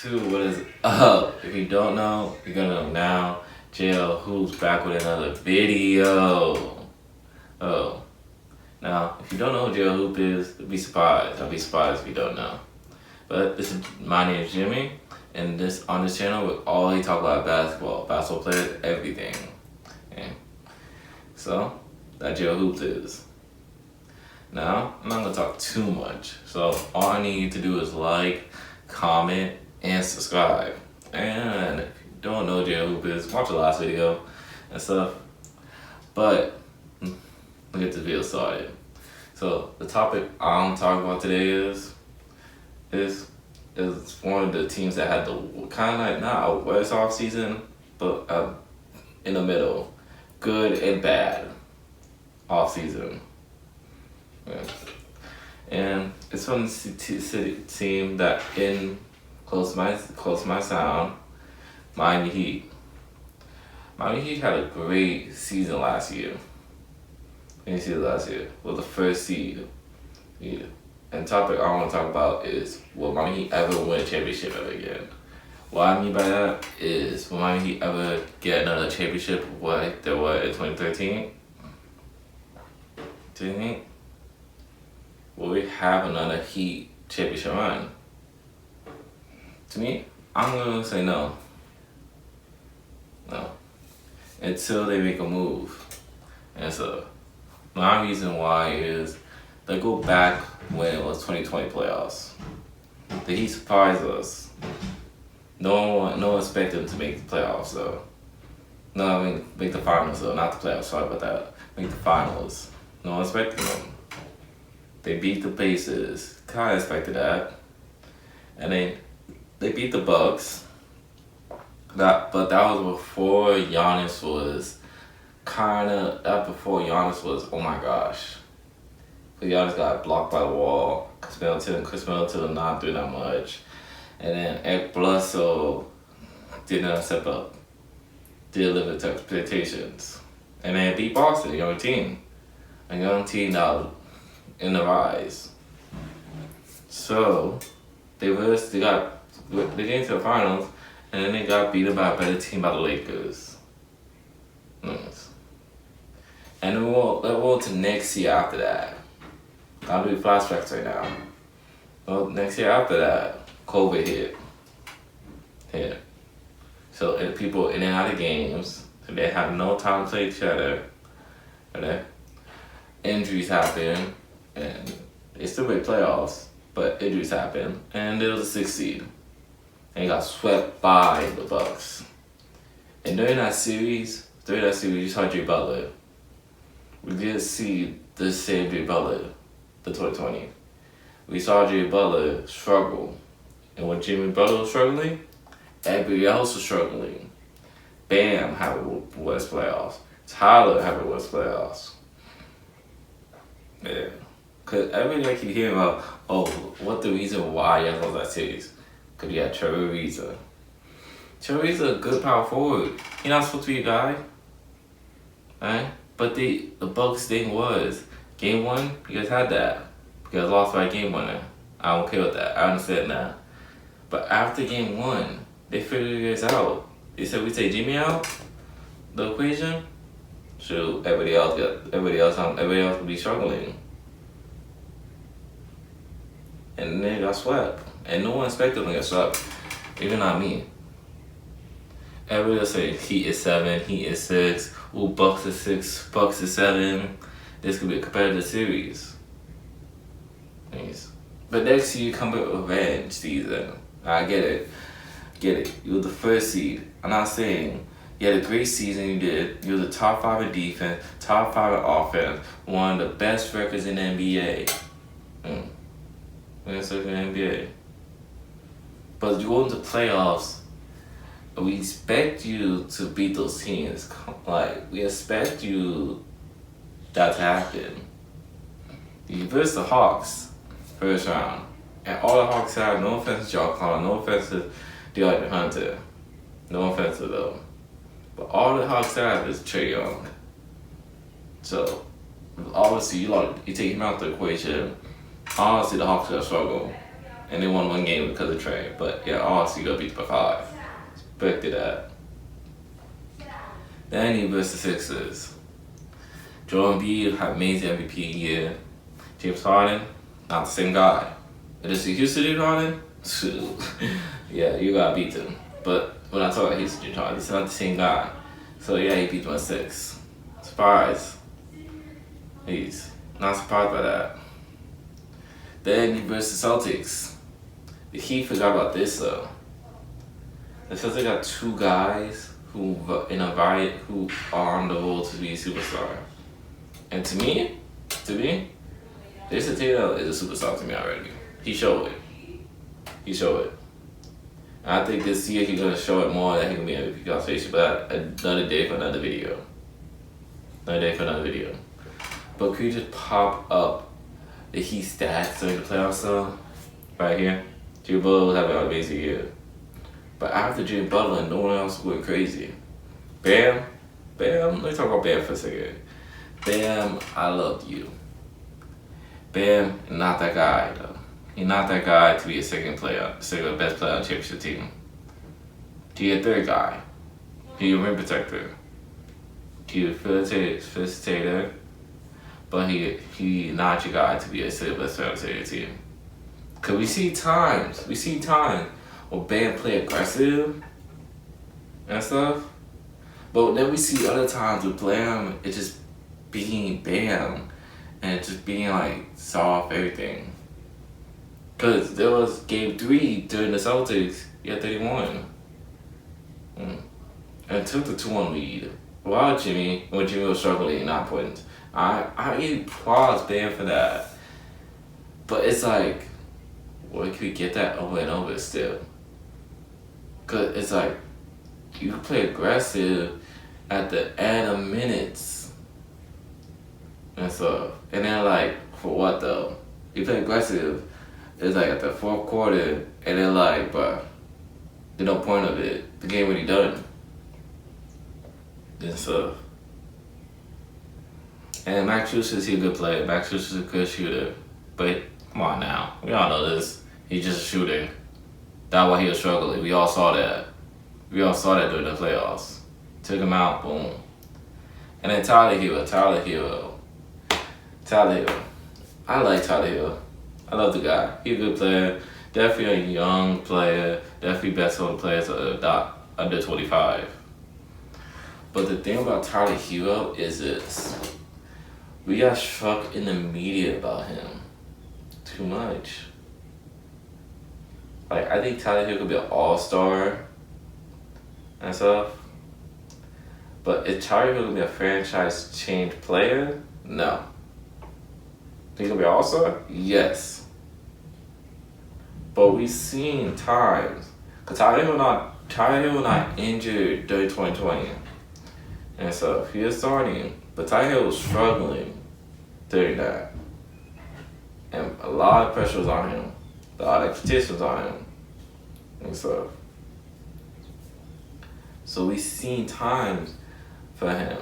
2, what is up? If you don't know, you're gonna know now. Jl'hoops back with another video. Oh, now if you don't know what Jl'hoop is, be surprised. I'll be surprised if you don't know. But my name is Jimmy, and on this channel we always talk about basketball players, everything. Okay. So that Jl'hoops is. Now I'm not gonna talk too much. So all I need you to do is like, comment, and subscribe. And if you don't know what Jl'hoop is, watch the last video and stuff. But let's get this video started. So the topic I'm talking about today is one of the teams that had the kind of like not a worst off season, but in the middle, good and bad off season. Yeah. And it's from the city team that in close to my sound, Miami Heat. Miami Heat had a great season last year. Was the first seed. Yeah. And the topic I want to talk about is, will Miami Heat ever win a championship ever again? What I mean by that is, will Miami Heat ever get another championship like there was in 2013? Do you think? Will we have another Heat championship run? To me, I'm gonna say no. No. Until they make a move. And so, my reason why is, they go back when it was 2020 playoffs. The Heat surprised us. No one expected them to make the playoffs though. No, I mean make the finals though, not the playoffs. Sorry about that. Make the finals. No one expected them. They beat the Pacers. Kind of expected that. And then they beat the Bucks. But that was before Giannis was oh my gosh. Because Giannis got blocked by the wall. Chris Middleton not doing that much. And then Eric Bledsoe did not step up. Did live up to expectations. And then beat Boston, a young team. A young team that was in the rise. So they got to the finals, and then they got beaten by a better team by the Lakers. Nice. And then we'll go to next year after that. I'll do flashbacks right now. Well, next year after that, COVID hit. So and people in and out of games, so they had no time to play each other. Okay? Injuries happened, and they still made playoffs, but injuries happened, and it was a 6th seed. And got swept by the Bucks. And during that series, you saw Jay Butler. We did see the same Jay Butler, the 2020. We saw Jay Butler struggle. And when Jimmy Butler was struggling, everybody else was struggling. Bam had a worse playoffs. Tyler had a worse playoffs. Yeah. Because everybody keep hearing about, what the reason why you lost that series. Because you had Trevor Ariza. Trevor Ariza a good power forward. He's not supposed to be a guy. Right? But the Bucks thing was, game 1, you guys had that. You guys lost by game winner. I don't care with that. I understand that. But after game 1, they figured this out. They said, we take Jimmy out the equation. Shoot, everybody else would be struggling. And then they got swept. And no one expected them to get swept. Even not me. Everybody else say Heat is 7, Heat is 6, ooh, Bucks is 6, Bucks is 7. This could be a competitive series. But next year you come with revenge season. I get it. You were the first seed. I'm not saying you had a great season you did. You were the top 5 in defense, top 5 in offense, one of the best records in the NBA. In the NBA. But you go into playoffs, we expect you to beat those teams. Like, we expect you that to happen. You versus the Hawks, first round. And all the Hawks have, no offense to John Collins, no offense to DeAndre Hunter. No offense to them. But all the Hawks have is Trae Young. So, obviously, you take him out the equation. Honestly, the Hawks are gonna struggle. and they won one game because of Trey. But yeah, obviously you got beat by 5. Expected that. Then he versus the Sixers. Joel Embiid had amazing MVP year. James Harden, not the same guy. It is the Houston dude Harden? Yeah, you gotta beat them. But when I talk about Houston dude Harden, it's not the same guy. So yeah, he beat them by 6. Surprise. He's not surprised by that. Then he versus Celtics. The Heat forgot about this though. The Celtics got 2 guys who are on the road to be a superstar. And to me, Jason Tatum is a superstar to me already. He showed it. And I think this year he's gonna show it more that he can be an MVP conversation. But another day for another video. But could you just pop up the Heat stats during the playoffs though? Right here. Jimmy Butler was having an amazing year. But after Jimmy Butler, no one else went crazy. Bam, let me talk about Bam for a second. Bam, I loved you. Bam, not that guy though. He's not that guy to be a second best player on the championship team. He's a third guy. He's a rim protector. He's a facilitator. But he not your guy to be a second best player on the team. Cause we see times where Bam play aggressive and stuff. But then we see other times with Bam, it's just being Bam and just being like soft everything. Cause there was game 3 during the Celtics, he had 31. And took the 2-1 lead. While when Jimmy was struggling in 9 points. I really applaud Bam for that. But it's like, well, can we get that over and over still? Cause it's like, you play aggressive at the end of minutes and stuff. And then like, for what though? You play aggressive, it's like at the 4th quarter, and then like, bruh, there's no point of it. The game already done. And stuff. And Max Strus is a good player. Max Strus is a good shooter. But come on now, we all know this. He's just a shooter. That's why he was struggling. We all saw that. During the playoffs. Took him out, boom. And then Tyler Hero. I like Tyler Hero. I love the guy. He's a good player. Definitely a young player. Definitely best on the players under 25. But the thing about Tyler Hero is this. We got struck in the media about him too much. Like, I think Tyler Hero could be an all-star and stuff. But is Tyler Hero gonna be a franchise change player? No. Think he's gonna be an all-star? Yes. But we've seen times, cause Tyler Hero not injured during 2020. And so he was starting, but Tyler Hero was struggling during that. And a lot of pressure was on him. A lot of expectations on him. And stuff. So we seen times for him.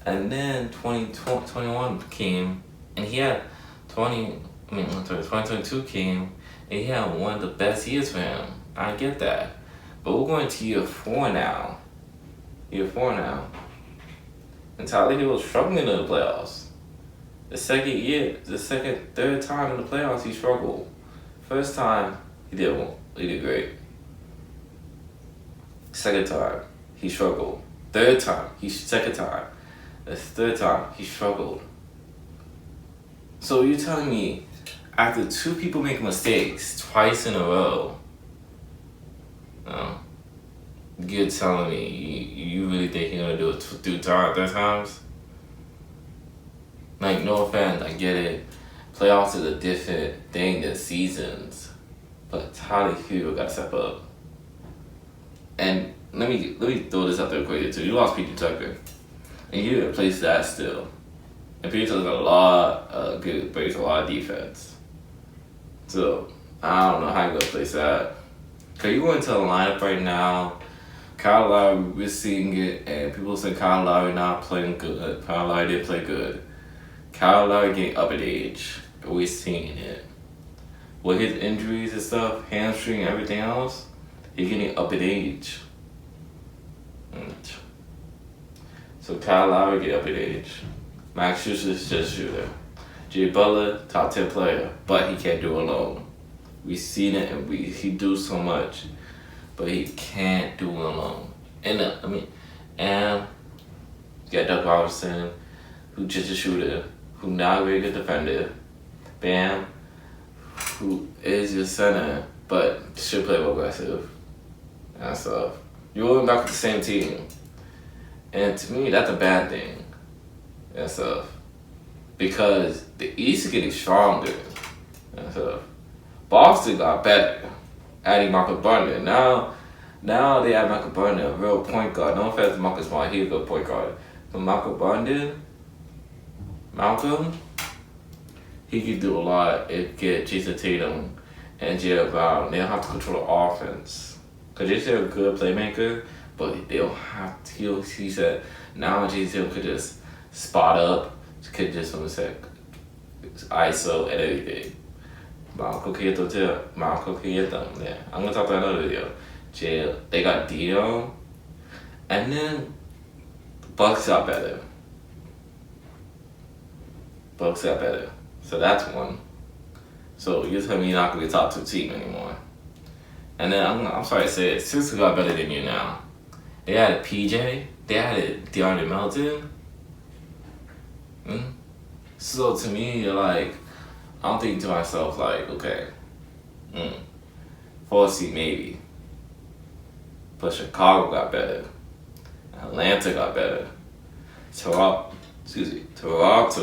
And then 2021 came, and he had 2022 came, and he had one of the best years for him. I get that. But we're going to year 4 now. And Tyler Hero was struggling in the playoffs. Third time in the playoffs he struggled. First time he did great. Second time he struggled. Third time he struggled. So you're telling me after 2 people make mistakes twice in a row, you're telling me you really think you're gonna do it 3 times? Like, no offense, I get it. Playoffs is a different thing than seasons, but Tyler Hero gotta step up. And let me throw this out there quickly too. You lost PJ Tucker, and you didn't replace that still. And PJ Tucker's a lot good, but he's a lot of defense. So I don't know how you're gonna place that. Cause you go into the lineup right now. Kyle Lowry, we're seeing it, and people say Kyle Lowry not playing good. Kyle Lowry didn't play good. Kyle Lowry getting up in age. We're seeing it. with his injuries and stuff, hamstring, everything else, he's getting up in age. So Kyle Lowry get up in age. Max Schuster's just a shooter. Jay Butler, top 10 player, but he can't do it alone. We seen it, and he do so much, but he can't do it alone. And and you got Doug Robinson, who just a shooter, who not a very good defender. Bam, who is your center, but should play more aggressive and stuff. You're rolling back with the same team, and to me, that's a bad thing and stuff, because the East is getting stronger and stuff. Boston got better, adding Michael Burnett. Now they add Michael Burnett, a real point guard. No offense to Marcus Smart, he's a good point guard. But Malcolm, he can do a lot if get Jason Tatum and Jalen Brown. They don't have to control the offense. Because they're a good playmaker, but they don't have to. He said, now Jason Tatum could just spot up, could just, ISO and everything. Malcolm can get them too. Yeah. I'm gonna talk about another video. They got Dio, and then the Bucks got better. So that's one. So you're telling me you're not gonna be a top 2 team anymore. And then I'm sorry to say it, Sixers got better than you now. They added PJ. They added DeAndre Melton. So to me, you're like, I'm thinking to myself, like, okay, 4th seed maybe. But Chicago got better. Atlanta got better. Toronto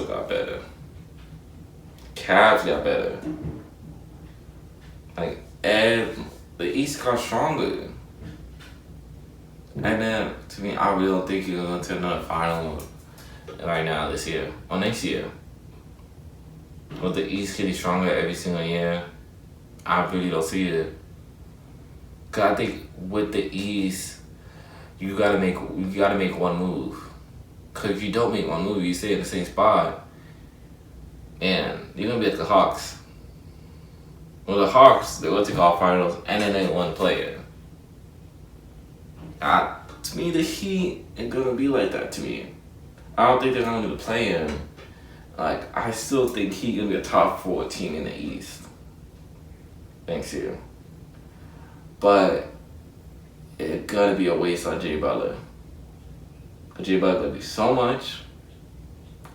got better. Cavs got better. Like, the East got stronger. And then, to me, I really don't think you're going to another final right now this year or next year. With the East getting stronger every single year, I really don't see it. Cause I think with the East, you gotta make one move. Cause if you don't make one move, you stay in the same spot, and you're gonna be like the Hawks. Well, the Hawks, they went to golf finals and then they won player. To me, the Heat ain't gonna be like that. To me, I don't think they're gonna be the play-in. Like, I still think Heat gonna be a top 4 team in the East. Thanks you. But it's gonna be a waste on Jay Butler. Jay Butler gonna do so much.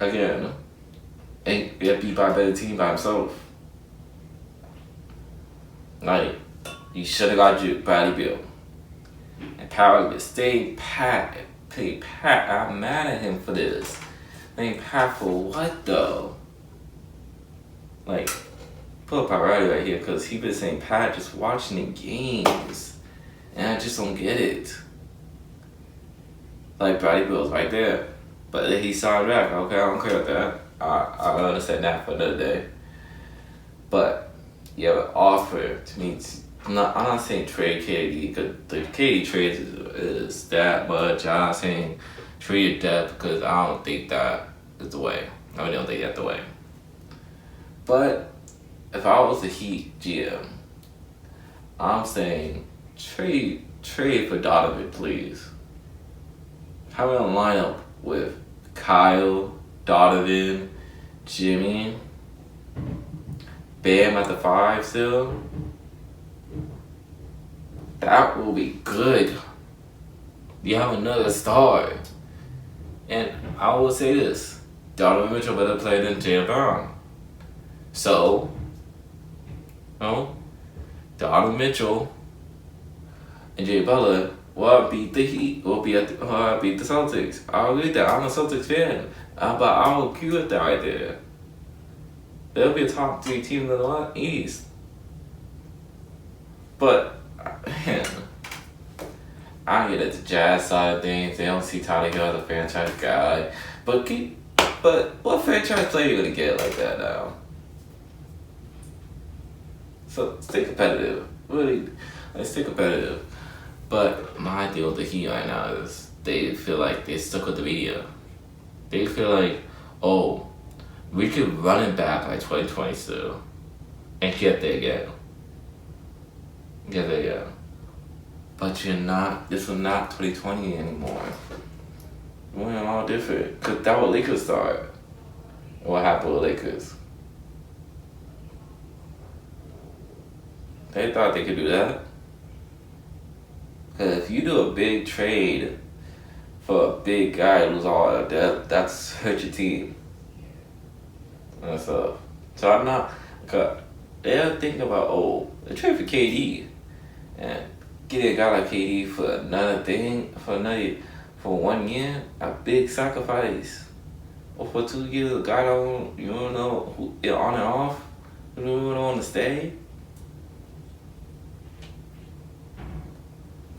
Again, and get beat by a better team by himself. Like, you should have got Bradley Beal. And Power stay pat. Play pat. I'm mad at him for this. Playing pat for what though? Like, put up Riley right here, because he been saying pat just watching the games. And I just don't get it. Like, Bradley Beal's right there. But he signed back. Okay, I don't care about that. I understand that for another day. But yeah, but offer to me. I'm not saying trade KD, because the KD trade is that much. I'm not saying trade your depth, because I don't think that is the way. I really don't think that's the way. But if I was the Heat GM, I'm saying trade for Donovan, please. Have it on lineup with Kyle, Donovan, Jimmy, Bam at the 5 still. That will be good. You have another star. And I will say this, Donovan Mitchell better play than Jaylen Brown. So, Donovan Mitchell and Jay Butler will beat the Heat, will beat the Celtics. I'll agree with that. I'm a Celtics fan. But I'll agree with that right there. They'll be a top 3 team in the East. But, man, I get it, the Jazz side of things. They don't see Tyler Hill as a franchise guy. But what franchise player are you gonna get like that now? So stay competitive. Really, stay competitive. But my deal with the Heat right now is they feel like they're stuck with the media. They feel like, oh, we could run it back like 2020 still. and get there again. Get there again. But you're not, this is not 2020 anymore. We're all different. Because that what Lakers started. What happened with Lakers? They thought they could do that. Because if you do a big trade for a big guy who's all that, that's hurt your team. And stuff. So I'm not, cause they're thinking about, oh, the trade for KD. And getting a guy like KD for another thing, for 1 year, a big sacrifice. Or for 2 years, a guy you don't know who on and off, you don't want to stay.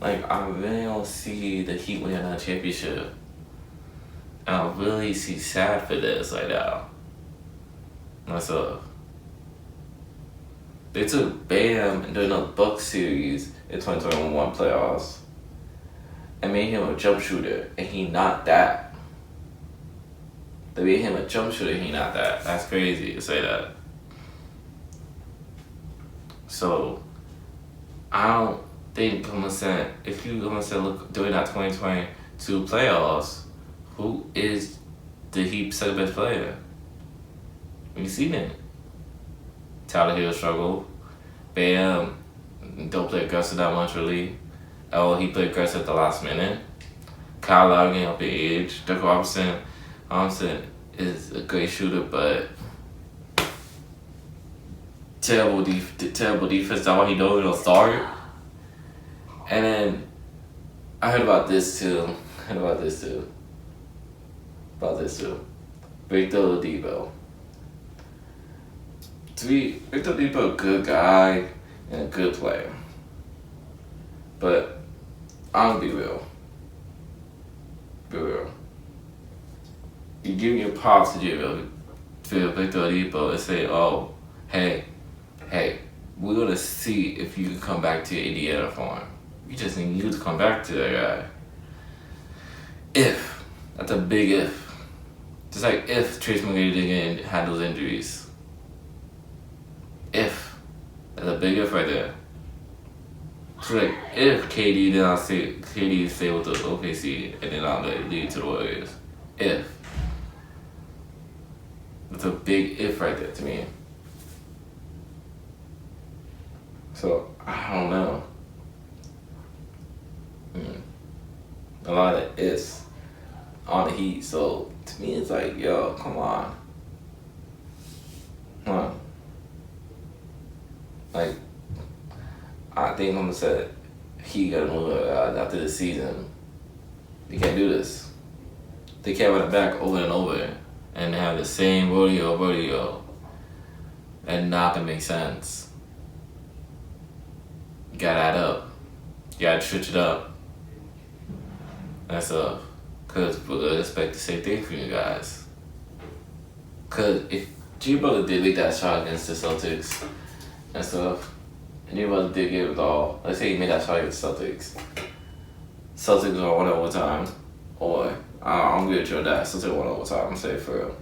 Like, I really don't see the Heat winning that championship. And I really see sad for this right now. Myself. They took Bam during the Bucks series in 2021 playoffs and made him a jump shooter, and he not that. They made him a jump shooter, and he not that. That's crazy to say that. So, I don't think if you look during that 2022 playoffs, who is the Heat's second best player? We seen it. Tyler Hill struggle. Bam don't play aggressive that much really. Oh, he played aggressive at the last minute. Kyle Lowry getting up the age. Dirk Robinson is a great shooter, but terrible defense. That's why he don't start. And then I heard about this too. Victor Oladipo. Victor Oladipo a good guy and a good player. But I'm gonna be real. You give your props to Victor Oladipo and say, oh, hey, we're gonna see if you can come back to your Indiana farm. We just need you to come back to that guy. If. That's a big if. Just like if Trace McGrady didn't had those injuries. If. That's a big if right there. So like if KD stay with the OKC and then not lead to the Warriors. If. That's a big if right there to me. So I don't know. A lot of ifs on the Heat. So to me, it's like, yo, come on. Like, I think I'm gonna say Heat gotta move after this season. They can't do this. They can't run it back over and over and have the same rodeo. And not gonna make sense. You gotta add up. You gotta switch it up. That's up. Cause we're gonna expect the same thing from you guys. Cause if G Brother did make that shot against the Celtics and stuff, and G Brother did give it all. Let's say he made that shot against the Celtics. Celtics are one overtime. Or I'm gonna give you that. Celtics won overtime. I'm saying for real.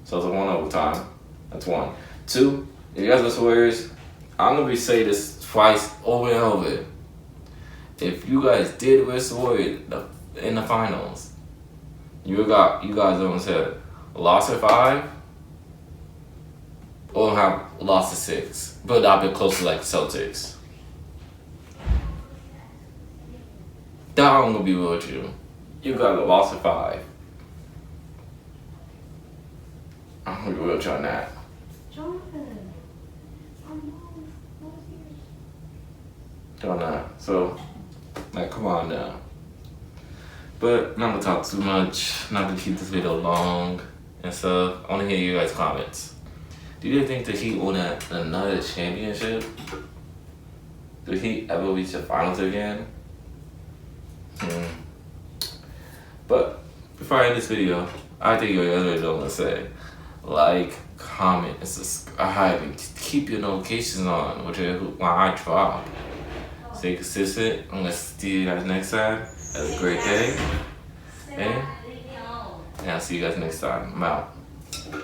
Celtics won overtime. That's one. Two, if you guys versus Warriors, I'm gonna be saying this twice over and over. If you guys did versus Warriors in the finals, you guys don't say lost at 5 or have lost at 6, but not been close to like the Celtics. That I'm gonna be real with you. You guys have lost at 5. I'm gonna be real with you on that. On that. So, like, come on now. But not to talk too much, not to keep this video long and stuff. I want to hear you guys' comments. Do you think the Heat won another championship? Do the Heat ever reach the finals again? But before I end this video, I think you guys don't want to say like, comment, and subscribe, and keep your notifications on when I drop. Stay consistent. I'm gonna see you guys next time. Have a great day. And I'll see you guys next time. I'm out.